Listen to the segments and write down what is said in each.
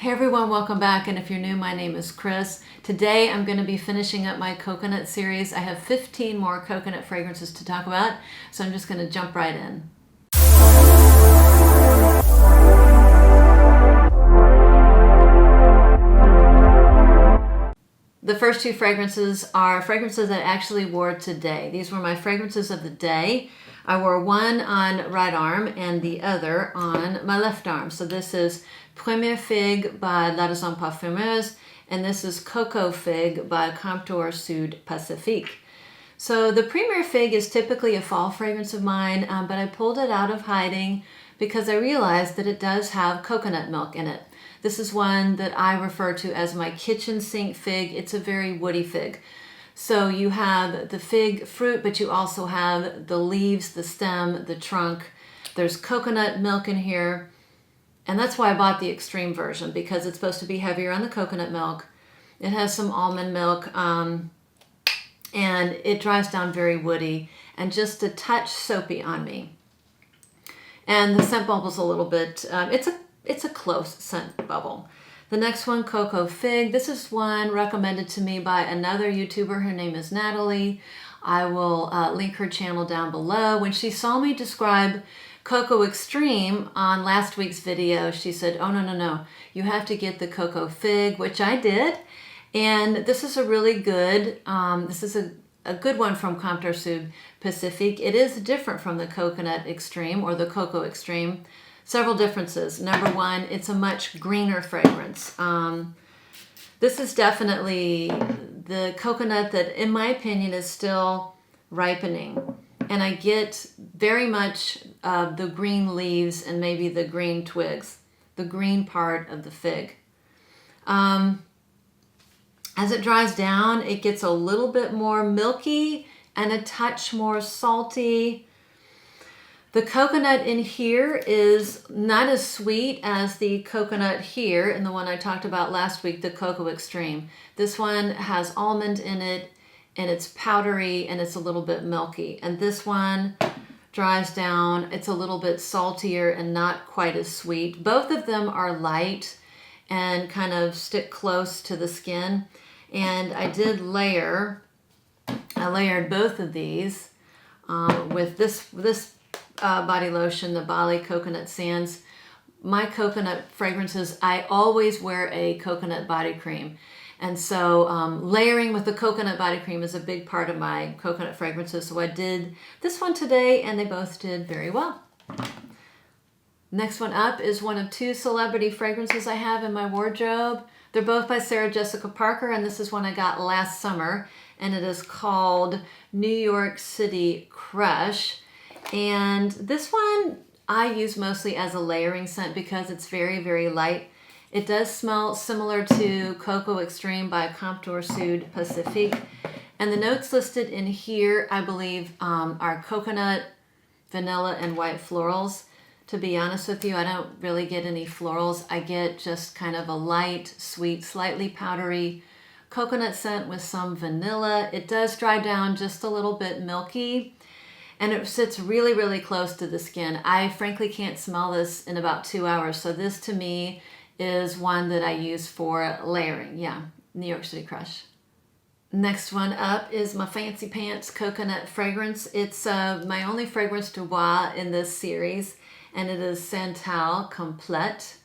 Hey everyone, welcome back, and if you're new, my name is Chris. Today I'm going to be finishing up my coconut series. I have 15 more coconut fragrances to talk about, so I'm just going to jump right in. The first two fragrances are fragrances I actually wore today. These were my fragrances of the day. I wore one on right arm and the other on my left arm. So this is Premier Fig by Lancome Parfumeurs, and this is Coco Fig by Comptoir Sud Pacifique. So the Premier Fig is typically a fall fragrance of mine, but I pulled it out of hiding because I realized that it does have coconut milk in it. This is one that I refer to as my kitchen sink fig. It's a very woody fig. So you have the fig fruit, but you also have the leaves, the stem, the trunk. There's coconut milk in here. And that's why I bought the extreme version, because it's supposed to be heavier on the coconut milk. It has some almond milk, and it dries down very woody and just a touch soapy on me. And the scent bubble's a little bit, it's a close scent bubble. The next one, Coco Fig. This is one recommended to me by another YouTuber. Her name is Natalie. I will link her channel down below. When she saw me describe Coco Extreme on last week's video, she said, oh, no, you have to get the Coco Fig, which I did. And this is a really good, this is a good one from Comptoir Sud Pacifique. It is different from the Coconut Extreme or the Coco Extreme. Several differences. Number one, it's a much greener fragrance. This is definitely the coconut that, in my opinion, is still ripening. And I get very much the green leaves and maybe the green twigs, the green part of the fig. As it dries down, it gets a little bit more milky and a touch more salty. The coconut in here is not as sweet as the coconut here and the one I talked about last week, the Coco Extreme. This one has almond in it, and it's powdery and it's a little bit milky. And this one dries down, it's a little bit saltier and not quite as sweet. Both of them are light and kind of stick close to the skin. And I did layered both of these with this body lotion, the Bali Coconut Sands. My coconut fragrances, I always wear a coconut body cream. And so layering with the coconut body cream is a big part of my coconut fragrances. So I did this one today and they both did very well. Next one up is one of two celebrity fragrances I have in my wardrobe. They're both by Sarah Jessica Parker, and this is one I got last summer, and it is called New York City Crush. And this one I use mostly as a layering scent because it's very, very light. It does smell similar to Coco Extreme by Comptoir Sud Pacifique. And the notes listed in here, I believe, are coconut, vanilla, and white florals. To be honest with you, I don't really get any florals. I get just kind of a light, sweet, slightly powdery coconut scent with some vanilla. It does dry down just a little bit milky, and it sits really, really close to the skin. I frankly can't smell this in about 2 hours. So this to me is one that I use for layering. Yeah, New York City Crush. Next one up is my Fancy Pants coconut fragrance. It's my only fragrance de Bois in this series, and it is Santal Complet.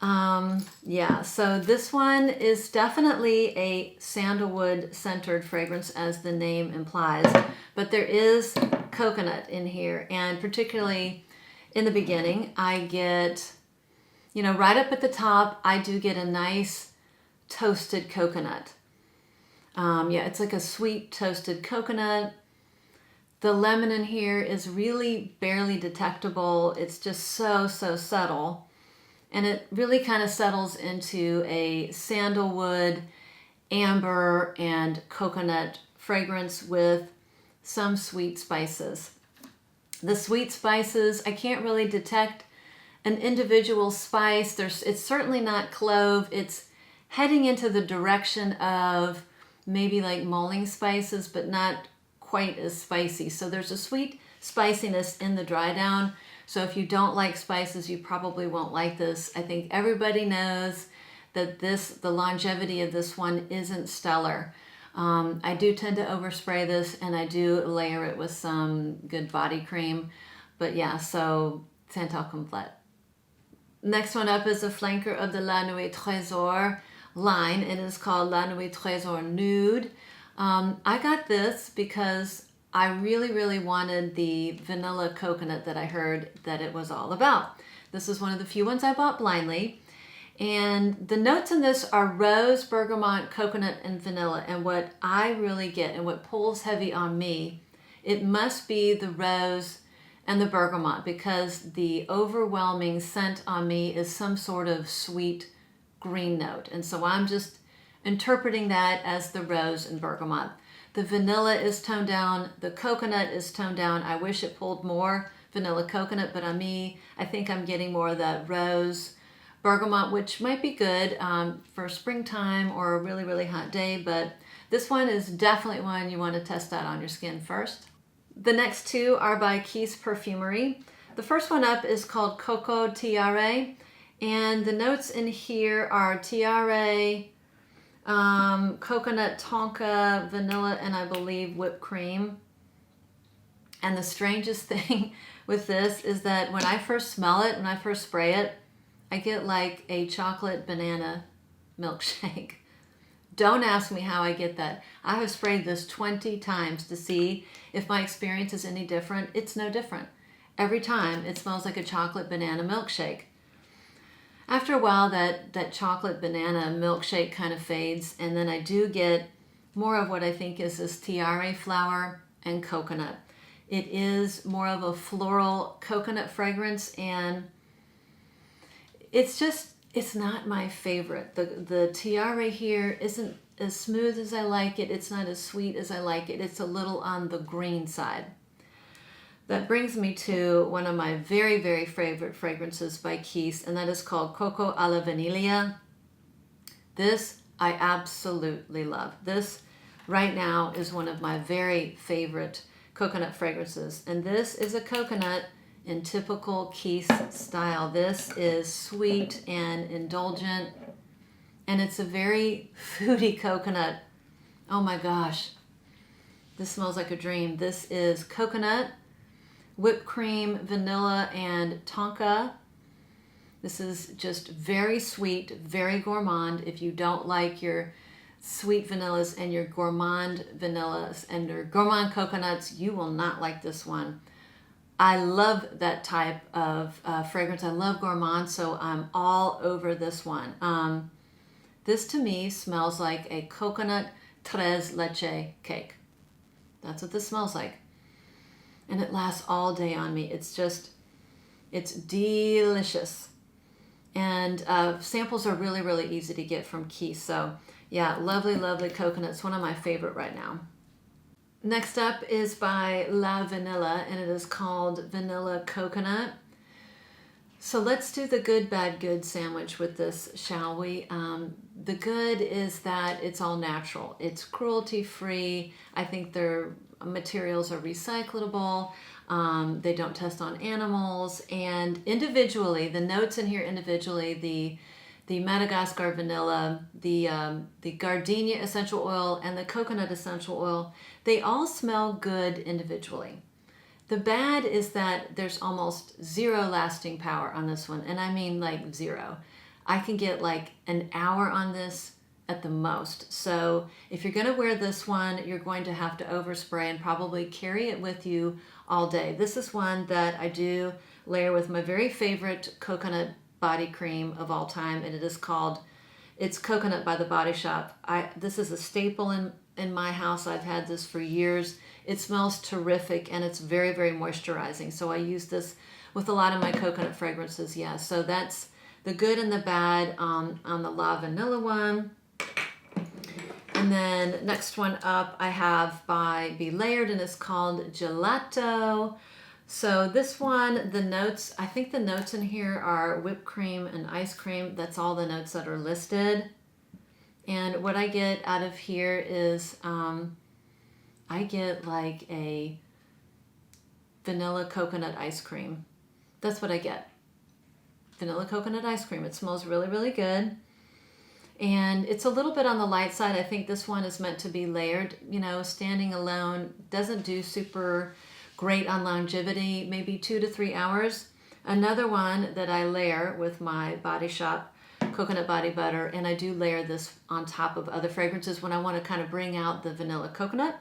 Yeah, so this one is definitely a sandalwood centered fragrance, as the name implies, but there is coconut in here, and particularly in the beginning I get, right up at the top, I do get a nice toasted coconut. Yeah, it's like a sweet toasted coconut. The lemon in here is really barely detectable. It's just so subtle. And it really kind of settles into a sandalwood, amber, and coconut fragrance with some sweet spices. The sweet spices, I can't really detect an individual spice. It's certainly not clove. It's heading into the direction of maybe like mulling spices, but not quite as spicy. So there's a sweet spiciness in the dry down. So if you don't like spices, you probably won't like this. I think everybody knows that the longevity of this one isn't stellar. I do tend to overspray this, and I do layer it with some good body cream. But yeah, so Santal Complet. Next one up is a flanker of the La Nuit Tresor line. It is called La Nuit Tresor Nude. I got this because I really, really wanted the vanilla coconut that I heard that it was all about. This is one of the few ones I bought blindly. And the notes in this are rose, bergamot, coconut, and vanilla. And what I really get and what pulls heavy on me, it must be the rose and the bergamot, because the overwhelming scent on me is some sort of sweet green note. And so I'm just interpreting that as the rose and bergamot. The vanilla is toned down, the coconut is toned down. I wish it pulled more vanilla coconut, but on me, I think I'm getting more of that rose bergamot, which might be good for springtime or a really, really hot day, but this one is definitely one you want to test out on your skin first. The next two are by Kyse Perfumery. The first one up is called Cocco Tiare, and the notes in here are tiare, coconut, tonka, vanilla, and I believe whipped cream. And the strangest thing with this is that when I first smell it, when I first spray it, I get like a chocolate banana milkshake. Don't ask me how I get that. I have sprayed this 20 times to see if my experience is any different. It's no different. Every time it smells like a chocolate banana milkshake. After a while, that chocolate banana milkshake kind of fades, and then I do get more of what I think is this tiare flower and coconut. It is more of a floral coconut fragrance, and it's not my favorite. The tiare here isn't as smooth as I like it. It's not as sweet as I like it. It's a little on the green side. That brings me to one of my very, very favorite fragrances by Kyse, and that is called Coco alla Vaniglia. This I absolutely love. This right now is one of my very favorite coconut fragrances, and this is a coconut in typical Kyse style. This is sweet and indulgent, and it's a very foodie coconut. Oh my gosh, this smells like a dream. This is coconut, whipped cream, vanilla, and tonka. This is just very sweet, very gourmand. If you don't like your sweet vanillas and your gourmand vanillas and your gourmand coconuts, you will not like this one. I love that type of fragrance. I love gourmand, so I'm all over this one. This to me smells like a coconut tres leche cake. That's what this smells like. And it lasts all day on me. It's delicious. And samples are really, really easy to get from Kyse. So yeah, lovely, lovely coconut. It's one of my favorite right now. Next up is by Lavanilla, and it is called Vanilla Coconut. So let's do the good, bad, good sandwich with this, shall we? The good is that it's all natural. It's cruelty-free. I think their materials are recyclable. They don't test on animals. And individually, the notes in here individually, the Madagascar vanilla, the gardenia essential oil, and the coconut essential oil, they all smell good individually. The bad is that there's almost zero lasting power on this one, and I mean like zero. I can get like an hour on this at the most. So if you're going to wear this one, you're going to have to overspray and probably carry it with you all day. This is one that I do layer with my very favorite coconut body cream of all time, and it's Coconut by the Body Shop. This is a staple in my house. I've had this for years. It smells terrific, and it's very, very moisturizing. So I use this with a lot of my coconut fragrances. Yeah, so that's the good and the bad on the La Vanilla one. And then next one up I have by Be Layered, and it's called Gelato. So this one, the notes, I think the notes in here are whipped cream and ice cream. That's all the notes that are listed. And what I get out of here is I get like a vanilla coconut ice cream. That's what I get. Vanilla coconut ice cream. It smells really, really good. And it's a little bit on the light side. I think this one is meant to be layered. You know, standing alone doesn't do super great on longevity, maybe 2 to 3 hours. Another one that I layer with my Body Shop coconut body butter, and I do layer this on top of other fragrances when I want to kind of bring out the vanilla coconut.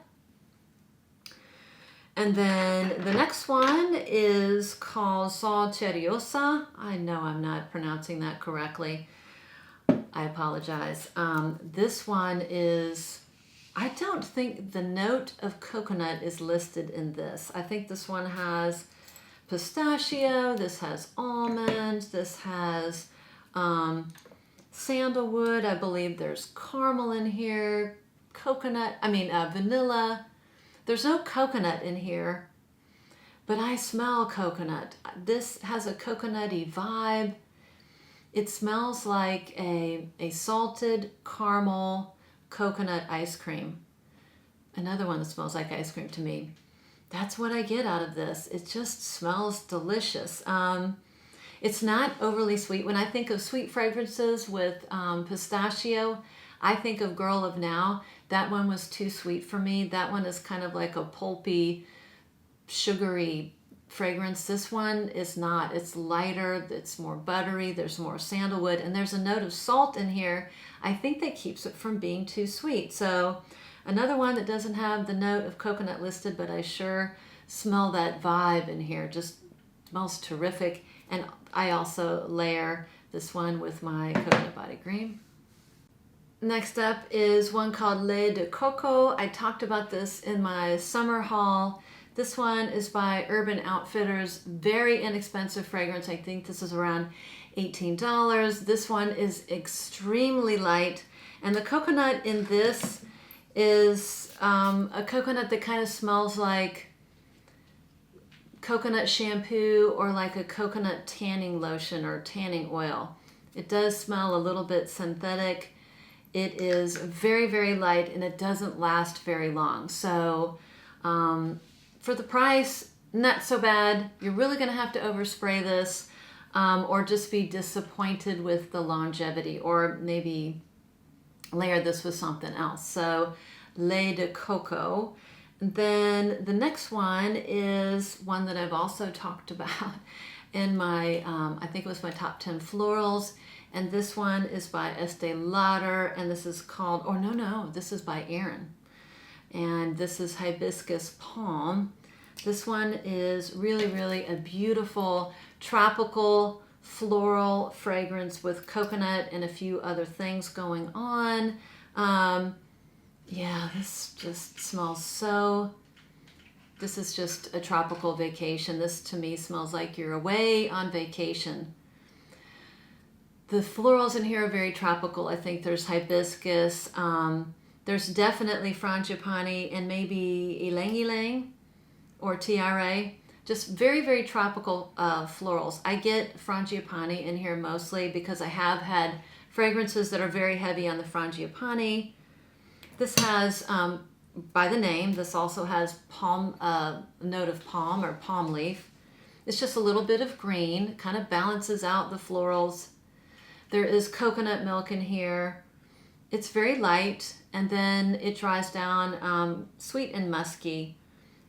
And then the next one is called Sol de Janeiro. I know I'm not pronouncing that correctly. I apologize. This one is, I don't think the note of coconut is listed in this. I think this one has pistachio, this has almonds, this has sandalwood. I believe there's caramel in here, vanilla. There's no coconut in here, but I smell coconut. This has a coconutty vibe. It smells like a salted caramel coconut ice cream. Another one that smells like ice cream to me. That's what I get out of this. It just smells delicious. It's not overly sweet. When I think of sweet fragrances with pistachio, I think of Girl of Now. That one was too sweet for me. That one is kind of like a pulpy, sugary fragrance. This one is not. It's lighter, it's more buttery, there's more sandalwood, and there's a note of salt in here. I think that keeps it from being too sweet. So another one that doesn't have the note of coconut listed, but I sure smell that vibe in here. Just smells terrific. And I also layer this one with my coconut body cream. Next up is one called Lait de Cocco. I talked about this in my summer haul. This one is by Urban Outfitters. Very inexpensive fragrance. I think this is around $18. This one is extremely light. And the coconut in this is a coconut that kind of smells like coconut shampoo or like a coconut tanning lotion or tanning oil. It does smell a little bit synthetic. It is very, very light, and it doesn't last very long. So for the price, not so bad. You're really going to have to overspray this or just be disappointed with the longevity, or maybe layer this with something else. So Lait de Cocco. And then the next one is one that I've also talked about in my, I think it was my top 10 florals. And this one is by Estee Lauder, and this is called, this is by Aerin. And this is Hibiscus Palm. This one is really, really a beautiful tropical floral fragrance with coconut and a few other things going on. Yeah, this just smells so, this is just a tropical vacation. This to me smells like you're away on vacation. The florals in here are very tropical. I think there's hibiscus. There's definitely frangipani and maybe ylang ylang or tiare. Just very, very tropical florals. I get frangipani in here mostly because I have had fragrances that are very heavy on the frangipani. This has, by the name, this also has palm, note of palm or palm leaf. It's just a little bit of green, kind of balances out the florals. There is coconut milk in here. It's very light, and then it dries down, sweet and musky.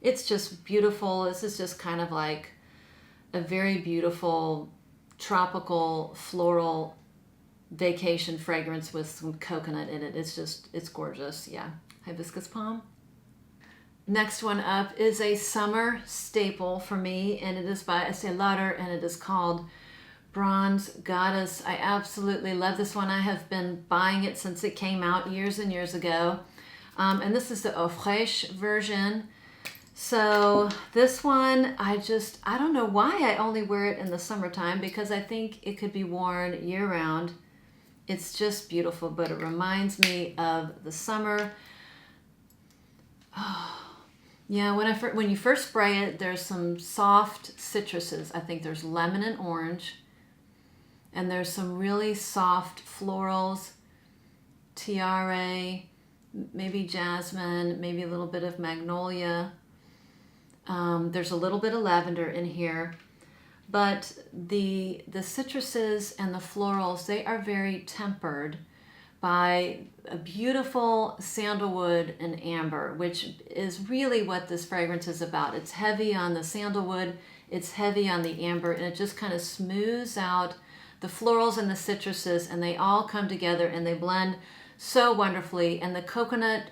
It's just beautiful. This is just kind of like a very beautiful tropical floral vacation fragrance with some coconut in it. It's gorgeous. Yeah, hibiscus palm. Next one up is a summer staple for me, and it is by Estee Lauder, and it is called Bronze Goddess. I absolutely love this one. I have been buying it since it came out years and years ago. And this is the Eau Fraiche version. So this one, I don't know why I only wear it in the summertime, because I think it could be worn year round. It's just beautiful, but it reminds me of the summer. Oh, yeah, when you first spray it, there's some soft citruses. I think there's lemon and orange. And there's some really soft florals, tiare, maybe jasmine, maybe a little bit of magnolia. There's a little bit of lavender in here. But the citruses and the florals, they are very tempered, by a beautiful sandalwood and amber, which is really what this fragrance is about. It's heavy on the sandalwood, it's heavy on the amber, and it just kind of smooths out the florals and the citruses, and they all come together and they blend so wonderfully. And the coconut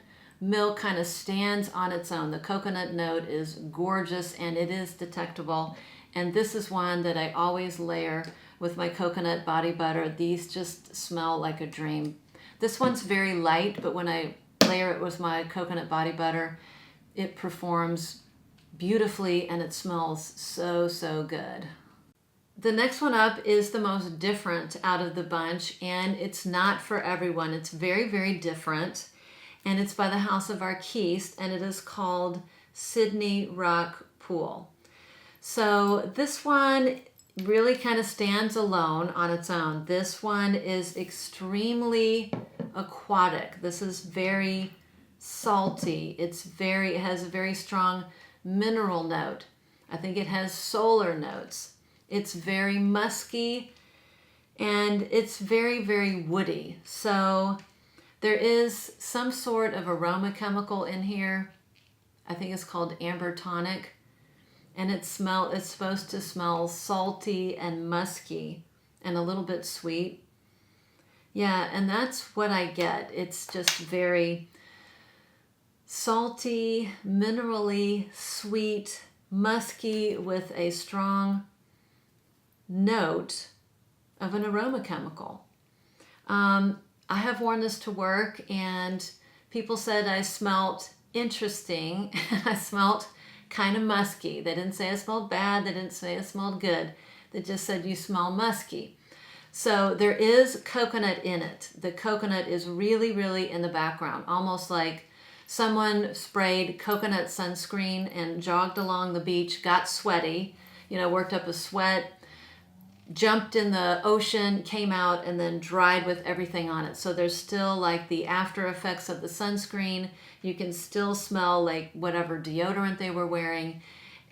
milk kind of stands on its own. The coconut note is gorgeous and it is detectable. And this is one that I always layer with my coconut body butter. These just smell like a dream. This one's very light, but when I layer it with my coconut body butter, it performs beautifully and it smells so, so good. The next one up is the most different out of the bunch, and it's not for everyone. It's very, very different, and it's by the House of Arquiste, and it is called Sydney Rock Pool. So this one really kind of stands alone on its own. This one is extremely aquatic. This is very salty. It has a very strong mineral note. I think it has solar notes. It's very musky and it's very, very woody. So there is some sort of aroma chemical in here. I think it's called amber tonic. And it's supposed to smell salty and musky and a little bit sweet. Yeah, and that's what I get. It's just very salty, minerally, sweet, musky with a strong note of an aroma chemical. I have worn this to work and people said I smelt interesting. I smelt kind of musky. They didn't say I smelled bad. They didn't say I smelled good. They just said you smell musky. So there is coconut in it. The coconut is really, really in the background, almost like someone sprayed coconut sunscreen and jogged along the beach, got sweaty, worked up a sweat, jumped in the ocean, came out, and then dried with everything on it. So there's still like the after effects of the sunscreen. You can still smell like whatever deodorant they were wearing.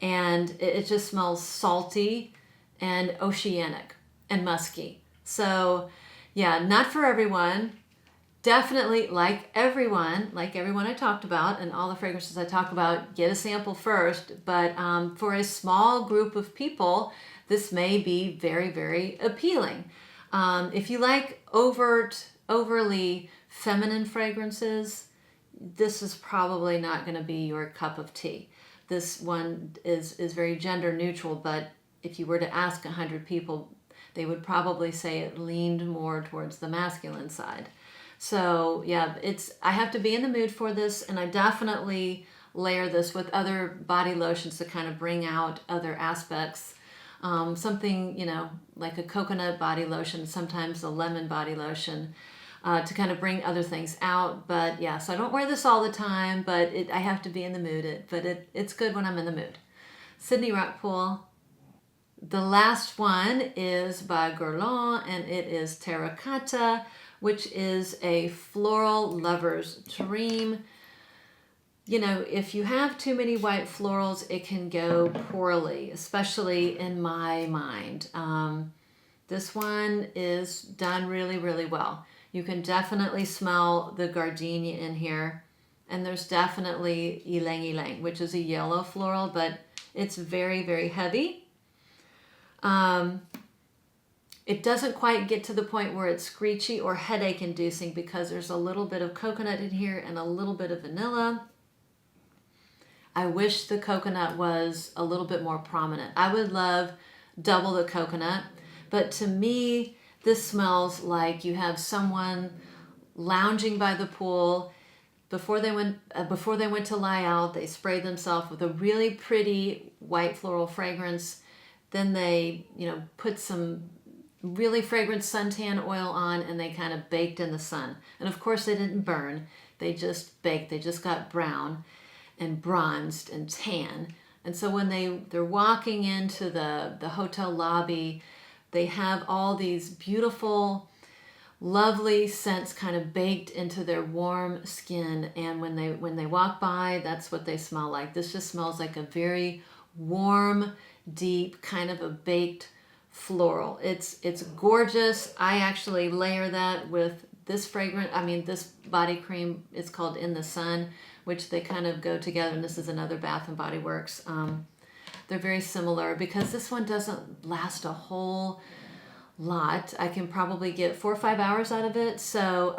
And it just smells salty and oceanic and musky. So yeah, not for everyone. Definitely, like everyone I talked about and all the fragrances I talk about, get a sample first. But for a small group of people, this may be very, very appealing. If you like overly feminine fragrances, this is probably not going to be your cup of tea. This one is very gender neutral, but if you were to ask 100 people, they would probably say it leaned more towards the masculine side. So yeah, I have to be in the mood for this, and I definitely layer this with other body lotions to kind of bring out other aspects. Something, like a coconut body lotion, sometimes a lemon body lotion, to kind of bring other things out. But yeah, so I don't wear this all the time, but I have to be in the mood. It's good when I'm in the mood. Sydney Rock Pool. The last one is by Guerlain, and it is Terracotta, which is a floral lover's dream. If you have too many white florals, it can go poorly, especially in my mind. This one is done really, really well. You can definitely smell the gardenia in here. And there's definitely ylang ylang, which is a yellow floral, but it's very, very heavy. It doesn't quite get to the point where it's screechy or headache inducing because there's a little bit of coconut in here and a little bit of vanilla. I wish the coconut was a little bit more prominent. I would love double the coconut, but to me, this smells like you have someone lounging by the pool. Before they went to lie out, they sprayed themselves with a really pretty white floral fragrance. Then they, put some really fragrant suntan oil on and they kind of baked in the sun. And of course they didn't burn. They just baked. They just got brown and bronzed and tan. And so when they're walking into the hotel lobby, they have all these beautiful, lovely scents kind of baked into their warm skin. And when they walk by, that's what they smell like. This just smells like a very warm, deep, kind of a baked floral. It's gorgeous. I actually layer that with this fragrance, I mean, this body cream is called In the Sun, which they kind of go together. And this is another Bath and Body Works. They're very similar because this one doesn't last a whole lot. I can probably get 4 or 5 hours out of it. So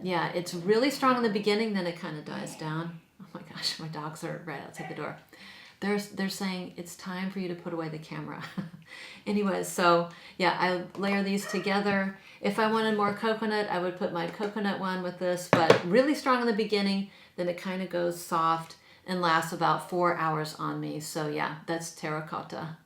yeah, it's really strong in the beginning, then it kind of dies down. Oh my gosh, my dogs are right outside the door. They're saying it's time for you to put away the camera. Anyways, so yeah, I layer these together. If I wanted more coconut, I would put my coconut one with this, but really strong in the beginning, then it kind of goes soft and lasts about 4 hours on me. So yeah, that's Terracotta.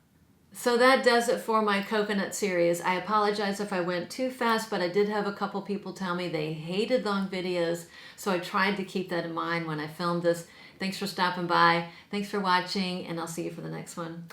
So that does it for my coconut series. I apologize if I went too fast, but I did have a couple people tell me they hated long videos, so I tried to keep that in mind when I filmed this. Thanks for stopping by. Thanks for watching, and I'll see you for the next one.